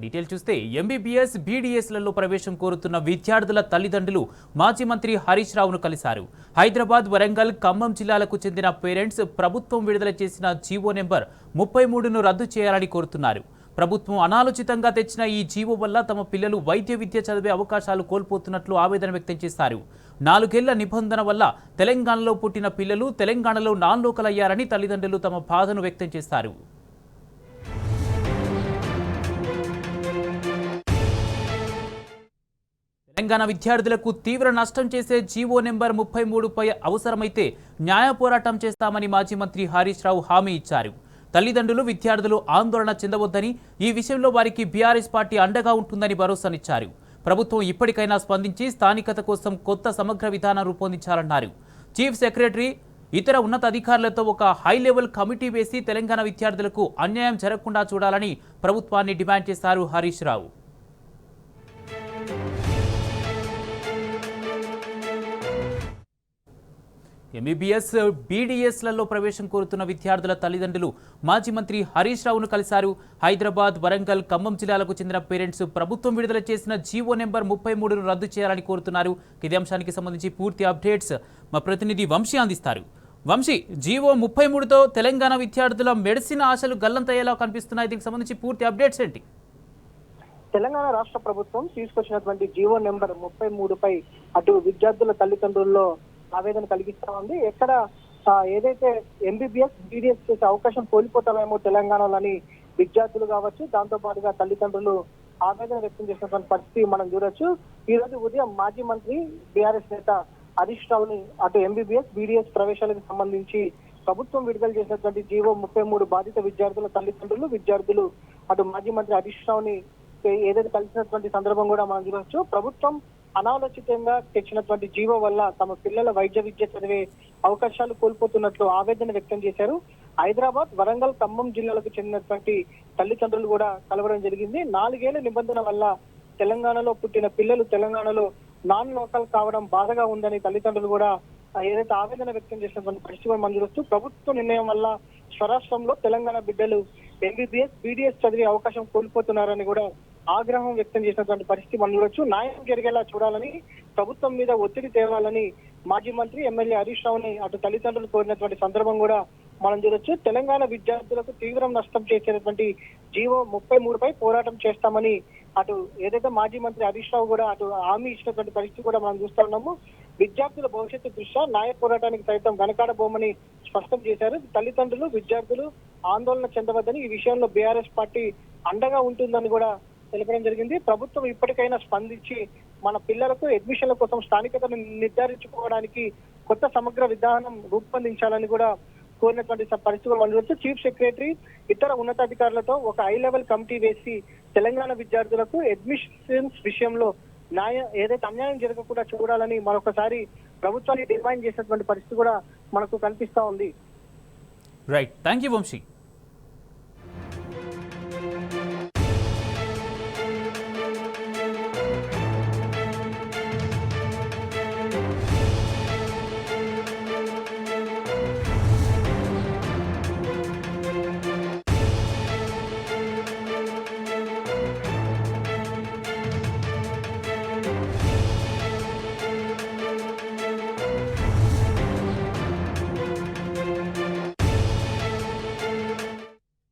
Detail చూస్తే MBBS బీడీఎస్లలో ప్రవేశం కోరుతున్న విద్యార్థుల తల్లిదండ్రులు మాజీ మంత్రి హరీష్ రావును కలిశారు. హైదరాబాద్, వరంగల్, ఖమ్మం జిల్లాలకు చెందిన పేరెంట్స్ ప్రభుత్వం విడుదల చేసిన జీవో నెంబర్ 33ను రద్దు చేయాలని కోరుతున్నారు. ప్రభుత్వం అనాలోచితంగా తెచ్చిన ఈ జీవో వల్ల తమ పిల్లలు వైద్య విద్య చదివే అవకాశాలు కోల్పోతున్నట్లు ఆవేదన వ్యక్తం చేశారు. 4 ఏళ్ల నిబంధన వల్ల తెలంగాణలో పుట్టిన పిల్లలు తెలంగాణలో నాన్ లోకల్ అయ్యారని తల్లిదండ్రులు తమ బాధను వ్యక్తం చేశారు. తెలంగాణ విద్యార్థులకు తీవ్ర నష్టం చేసే జీవో నెంబర్ 33పై అవసరమైతే న్యాయ పోరాటం చేస్తామని మాజీ మంత్రి హరీష్ రావు హామీ ఇచ్చారు. తల్లిదండ్రులు, విద్యార్థులు ఆందోళన చెందవద్దని, ఈ విషయంలో వారికి బీఆర్ఎస్ పార్టీ అండగా ఉంటుందని భరోసానిచ్చారు. ప్రభుత్వం ఇప్పటికైనా స్పందించి స్థానికత కోసం కొత్త సమగ్ర విధానం రూపొందించాలన్నారు. చీఫ్ సెక్రటరీ, ఇతర ఉన్నత అధికారులతో ఒక హై లెవెల్ కమిటీ వేసి తెలంగాణ విద్యార్థులకు అన్యాయం జరగకుండా చూడాలని ప్రభుత్వాన్ని డిమాండ్ చేశారు హరీష్ రావు. ఎంబీబీఎస్ బీడీఎస్లలో ప్రవేశం కోరుతున్న విద్యార్థుల తల్లిదండ్రులు మాజీ మంత్రి హరీష్ రావును కలిశారు. హైదరాబాద్, వరంగల్, ఖమ్మం జిల్లాలకు చెందిన పేరెంట్స్ ప్రభుత్వం విడుదల చేసిన జీవో నెంబర్ 33ను రద్దు చేయాలని కోరుతున్నారు. ఇదే అంశానికి సంబంధించి పూర్తి అప్డేట్స్ మా ప్రతినిధి వంశీ అందిస్తారు. వంశీ, జీవో 33తో తెలంగాణ విద్యార్థుల మెడిసిన్ ఆశలు గల్లంతయ్యేలా కనిపిస్తున్నాయి. దీనికి సంబంధించి పూర్తి అప్డేట్స్ ఏంటి? తెలంగాణ రాష్ట్ర ప్రభుత్వం తీసుకొచ్చినటువంటి జీవో నెంబర్ 33పై అటు విద్యార్థుల తల్లిదండ్రుల్లో ఆవేదన కలిగిస్తా ఉంది. ఎక్కడ ఏదైతే ఎంబీబీఎస్ బీడీఎస్ చేసే అవకాశం కోల్పోతామేమో తెలంగాణలోని విద్యార్థులు కావచ్చు, దాంతో పాటుగా తల్లిదండ్రులు ఆవేదన వ్యక్తం చేసినటువంటి పరిస్థితి మనం చూడొచ్చు. ఈ రోజు ఉదయం మాజీ మంత్రి బీఆర్ఎస్ నేత హరీష్ రావుని అటు ఎంబీబీఎస్ బీడీఎస్ ప్రవేశాలకు సంబంధించి ప్రభుత్వం విడుదల చేసినటువంటి జీవో 33 బాధిత విద్యార్థుల విద్యార్థులు అటు మాజీ మంత్రి హరీష్ రావుని ఏదైతే కలిసినటువంటి సందర్భం కూడా మనం చూడవచ్చు. ప్రభుత్వం అనాలోచితంగా తెచ్చినటువంటి జీవో వల్ల తమ పిల్లల వైద్య విద్య చదివే అవకాశాలు కోల్పోతున్నట్లు ఆవేదన వ్యక్తం చేశారు. హైదరాబాద్, వరంగల్, ఖమ్మం జిల్లాలకు చెందినటువంటి తల్లిదండ్రులు కూడా కలవడం జరిగింది. 4 ఏళ్ల నిబంధన వల్ల తెలంగాణలో పుట్టిన పిల్లలు తెలంగాణలో నాన్ లోకల్ కావడం బాధగా ఉందని తల్లిదండ్రులు కూడా ఏదైతే ఆవేదన వ్యక్తం చేసినటువంటి పరిస్థితి మనం చూస్తూ ప్రభుత్వ నిర్ణయం వల్ల స్వరాష్ట్రంలో తెలంగాణ బిడ్డలు ఎంబీబీఎస్ బీడీఎస్ చదివే అవకాశం కోల్పోతున్నారని కూడా ఆగ్రహం వ్యక్తం చేసినటువంటి పరిస్థితి మనం చూడొచ్చు. న్యాయం జరిగేలా చూడాలని, ప్రభుత్వం మీద ఒత్తిడి తేవాలని మాజీ మంత్రి ఎమ్మెల్యే హరీష్ రావుని అటు తల్లిదండ్రులు కోరినటువంటి సందర్భం కూడా మనం చూడొచ్చు. తెలంగాణ విద్యార్థులకు తీవ్ర నష్టం చేసేటువంటి జీవో 33పై పోరాటం చేస్తామని అటు ఏదైతే మాజీ మంత్రి హరీష్ రావు కూడా అటు హామీ ఇచ్చినటువంటి పరిస్థితి కూడా మనం చూస్తా ఉన్నాము. విద్యార్థుల భవిష్యత్తు దృష్ట్యా న్యాయ పోరాటానికి సైతం వెనకాడబోమని స్పష్టం చేశారు. తల్లిదండ్రులు, విద్యార్థులు ఆందోళన చెందవద్దని, ఈ విషయంలో బీఆర్ఎస్ పార్టీ అండగా ఉంటుందని కూడా తెలపడం జరిగింది. ప్రభుత్వం ఇప్పటికైనా స్పందించి మన పిల్లలకు అడ్మిషన్ల కోసం స్థానికతను నిర్ధారించుకోవడానికి కొత్త సమగ్ర విధానం రూపొందించాలని కూడా కోరినటువంటి పరిస్థితులు మనం చీఫ్ సెక్రటరీ, ఇతర ఉన్నతాధికారులతో ఒక హై లెవెల్ కమిటీ వేసి తెలంగాణ విద్యార్థులకు అడ్మిషన్స్ విషయంలో ఏదైతే అన్యాయం జరగకుండా చూడాలని మరొకసారి ప్రభుత్వాన్ని డిమాండ్ చేసినటువంటి పరిస్థితి కూడా మనకు కనిపిస్తా ఉంది. Right, thank you Vamsi.